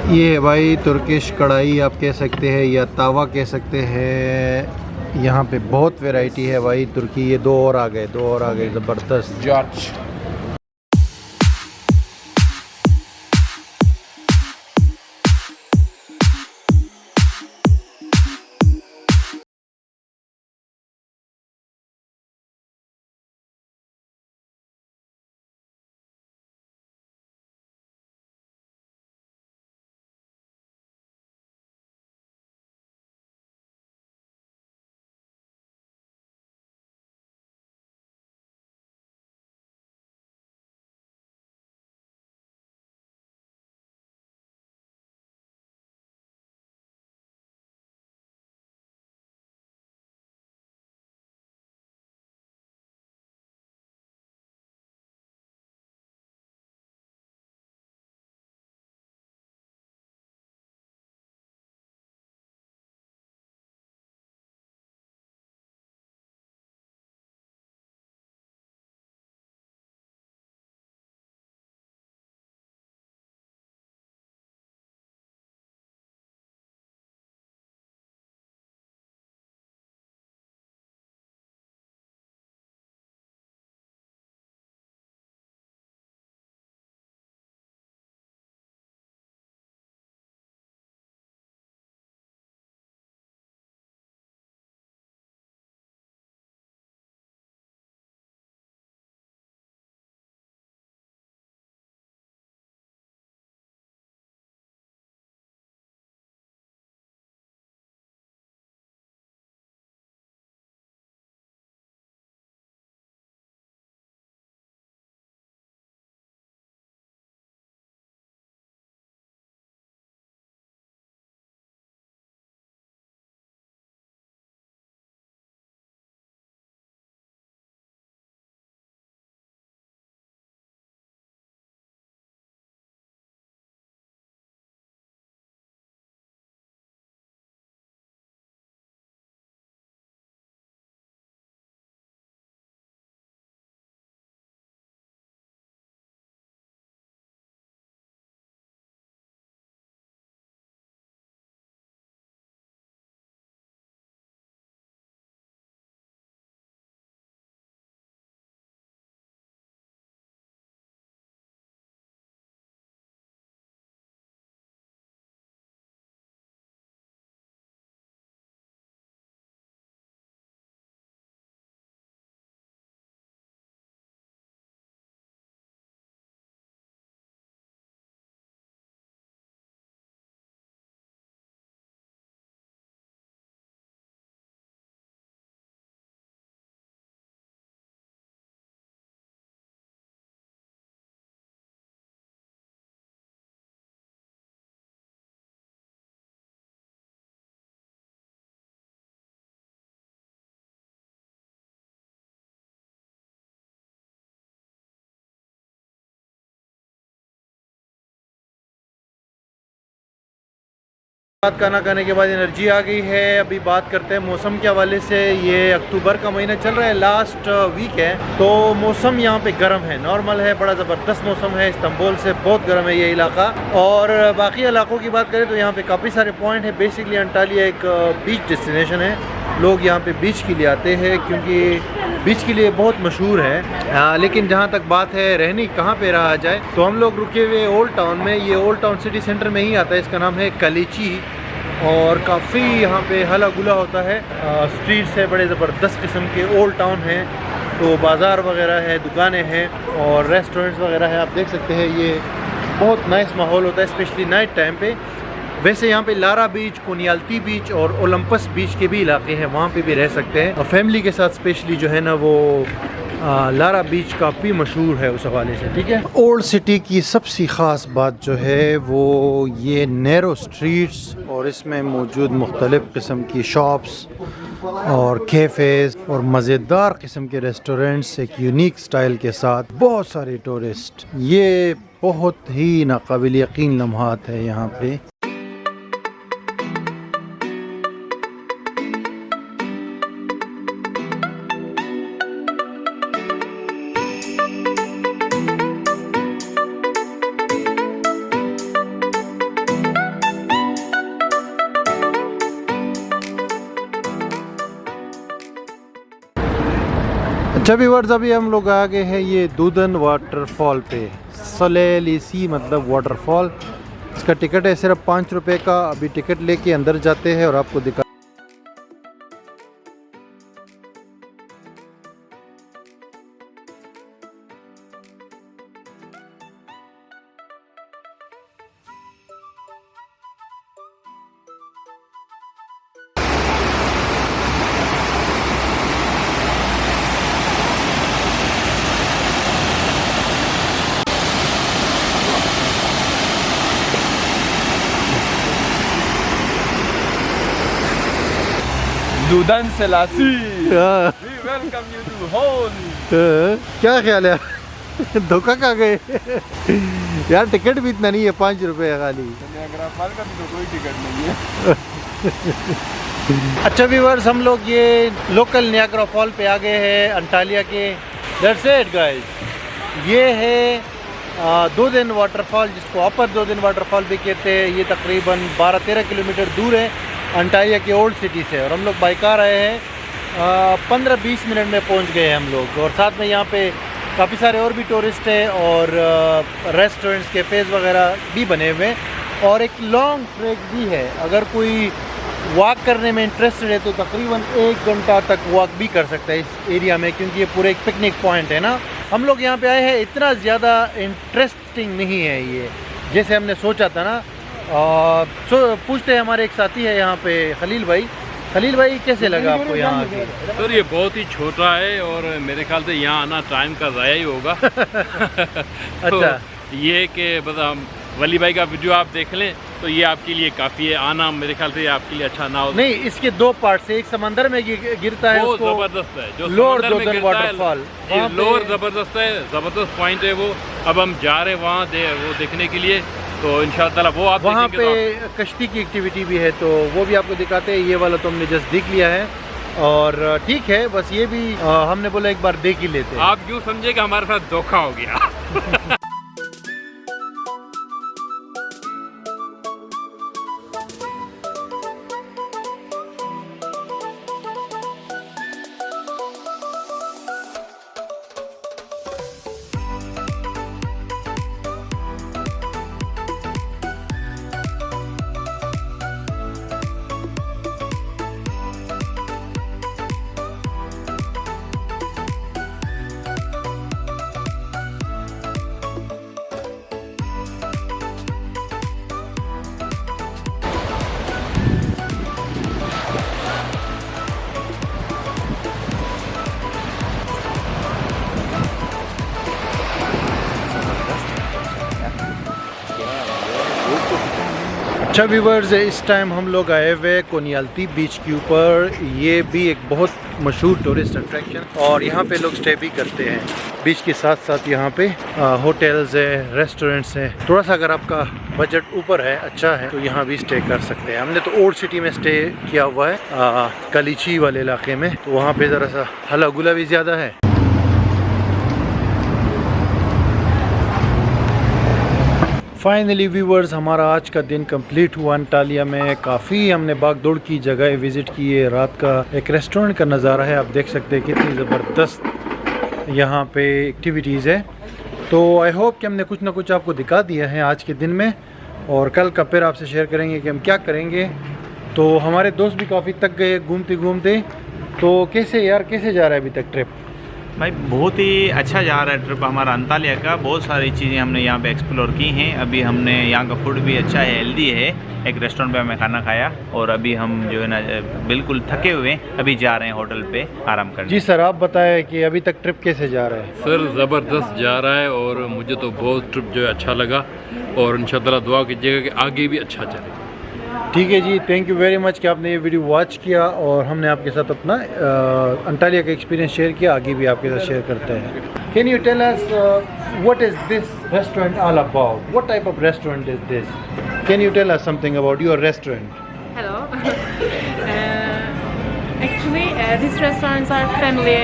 ये है भाई तुर्किश कढ़ाई आप कह सकते हैं या तावा कह सकते हैं। यहाँ पे बहुत वैरायटी है भाई तुर्की। ये दो और आ गए, दो और आ गए ज़बरदस्त। जॉर्ज बात खाना खाने के बाद एनर्जी आ गई है। अभी बात करते हैं मौसम के हवाले से। ये अक्टूबर का महीना चल रहा है, लास्ट वीक है, तो मौसम यहाँ पे गर्म है, नॉर्मल है, बड़ा ज़बरदस्त मौसम है। इस्तांबुल से बहुत गर्म है ये इलाका। और बाकी इलाकों की बात करें तो यहाँ पे काफ़ी सारे पॉइंट है। बेसिकली अंटालिया एक बीच डेस्टिनेशन है। लोग यहाँ पे बीच के लिए आते हैं क्योंकि बीच के लिए बहुत मशहूर है। लेकिन जहाँ तक बात है रहने कहाँ पे रहा जाए, तो हम लोग रुके हुए ओल्ड टाउन में। ये ओल्ड टाउन सिटी सेंटर में ही आता है। इसका नाम है कलीची और काफ़ी यहाँ पे हला गुला होता है। स्ट्रीट से बड़े ज़बरदस्त किस्म के ओल्ड टाउन है, तो बाज़ार वगैरह है, दुकानें हैं और रेस्टोरेंट्स वगैरह है। आप देख सकते हैं ये बहुत नाइस माहौल होता है स्पेशली नाइट टाइम पे। वैसे यहाँ पे लारा बीच, कोनियाल्टी बीच और ओलंपस बीच के भी इलाके हैं, वहाँ पे भी रह सकते हैं। और फैमिली के साथ स्पेशली जो है ना वो लारा बीच काफ़ी मशहूर है उस हवाले से। ठीक है, ओल्ड सिटी की सबसे ख़ास बात जो है वो ये नैरो स्ट्रीट्स और इसमें मौजूद मुख्तलिफ़ किस्म की शॉप्स और कैफ़ेज़ और मज़ेदार किस्म के रेस्टोरेंट्स एक यूनिक स्टाइल के साथ। बहुत सारे टूरिस्ट, ये बहुत ही नाकाबिल यकीन लम्हात है यहाँ पे। अच्छा व्यूअर्स, अभी हम लोग आ गए हैं ये दूधन वाटरफॉल पे। सलेलिसी मतलब वाटरफॉल। इसका टिकट है सिर्फ 5 रुपये का। अभी टिकट लेके अंदर जाते हैं और आपको दिखा। दूधन Selassie, we welcome you to Holi। क्या ख्याल है? धोखा खा गए यार। टिकट भी इतना नहीं है, 5 रुपये खाली। नियाग्रा फॉल का भी तो कोई टिकट नहीं है। अच्छा व्यूअर्स, हम लोग ये लोकल नियाग्रा फॉल पे आ गए हैं अंटालिया के। That's it guys. ये है दूधन वाटरफॉल, जिसको अपर दूधन वाटरफॉल भी कहते हैं। ये तकरीबन 12-13 किलोमीटर दूर है अंटालिया की ओल्ड सिटी से। और हम लोग बाइक कार आए हैं, 15-20 मिनट में पहुंच गए हम लोग। और साथ में यहाँ पे काफ़ी सारे और भी टूरिस्ट हैं और रेस्टोरेंट्स, कैफ़ेज़ वगैरह भी बने हुए हैं। और एक लॉन्ग ट्रैक भी है। अगर कोई वॉक करने में इंटरेस्टेड है तो तकरीबन 1 घंटा तक वॉक भी कर सकता है इस एरिया में, क्योंकि ये पूरा एक पिकनिक पॉइंट है ना। हम लोग यहाँ पे आए हैं, इतना ज़्यादा इंटरेस्टिंग नहीं है ये जैसे हमने सोचा था ना। पूछते हैं, हमारे एक साथी है यहाँ पे, खलील भाई। खलील भाई, कैसे लगा आपको यहाँ आके? सर ये बहुत ही छोटा है और मेरे ख्याल से यहाँ आना टाइम का ज़ाया ही होगा। अच्छा। तो ये कि बस हम वली भाई का वीडियो आप देख लें तो ये आपके लिए काफ़ी है। आना मेरे ख्याल से आपके लिए अच्छा ना हो। नहीं, इसके 2 पार्ट से, एक समंदर में गिरता है, वो उसको ज़बरदस्त है जो लोअर समंदर में दूधन गिरता है। वाटरफॉल। जी, लोअर ज़बरदस्त है, ज़बरदस्त पॉइंट है वो। अब हम जा रहे हैं वहाँ वो देखने के लिए, तो इंशाअल्लाह वो आप वहाँ पे तो कश्ती की एक्टिविटी भी है, तो वो भी आपको दिखाते हैं। ये वाला तो हमने जस्ट देख लिया है और ठीक है, बस ये भी हमने बोला एक बार देख ही लेते हैं। आप यूँ समझे कि हमारे साथ धोखा हो गया। अच्छा व्यूवर्स, इस टाइम हम लोग आए हुए कोनियाल्ती बीच के ऊपर। ये भी एक बहुत मशहूर टूरिस्ट अट्रैक्शन, और यहाँ पे लोग स्टे भी करते हैं। बीच के साथ साथ यहाँ पे होटल्स है, रेस्टोरेंट्स हैं। थोड़ा सा अगर आपका बजट ऊपर है, अच्छा है, तो यहाँ भी स्टे कर सकते हैं। हमने तो ओल्ड सिटी में स्टे किया हुआ है, कलीची वाले इलाके में, तो वहाँ पे ज़रा सा हला गुला भी ज़्यादा है। फाइनली व्यूवर्स, हमारा आज का दिन कंप्लीट हुआ अंटालिया में। काफ़ी हमने भाग दौड़ की जगह विज़िट की है। रात का एक रेस्टोरेंट का नज़ारा है, आप देख सकते हैं कितनी ज़बरदस्त यहाँ पे एक्टिविटीज़ है। तो आई होप कि हमने कुछ ना कुछ आपको दिखा दिया है आज के दिन में, और कल का फिर आपसे शेयर करेंगे कि हम क्या करेंगे। तो हमारे दोस्त भी काफ़ी थक गए घूमते घूमते। तो कैसे यार, कैसे जा रहा है अभी तक ट्रिप? भाई बहुत ही अच्छा जा रहा है ट्रिप हमारा अंटालिया का। बहुत सारी चीज़ें हमने यहाँ पे एक्सप्लोर की हैं। अभी हमने यहाँ का फूड भी अच्छा है, हेल्दी है। एक रेस्टोरेंट पे हमें खाना खाया और अभी हम जो है ना बिल्कुल थके हुए अभी जा रहे हैं होटल पे आराम करने। जी सर, आप बताएं कि अभी तक ट्रिप कैसे जा रहा है? सर ज़बरदस्त जा रहा है और मुझे तो बहुत ट्रिप जो है अच्छा लगा, और इंशाअल्लाह दुआ कीजिएगा कि आगे भी अच्छा चले। ठीक है जी, थैंक यू वेरी मच कि आपने ये वीडियो वॉच किया और हमने आपके साथ अपना अंटालिया का एक्सपीरियंस शेयर किया। आगे भी आपके साथ शेयर करते हैं। Can you tell us what is this restaurant all about? What type of restaurant is this? Can you tell us something about your restaurant? Hello. Actually, these restaurants are family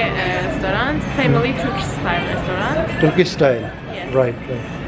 restaurants, family Turkish style restaurant. Turkish style. Yes. Right.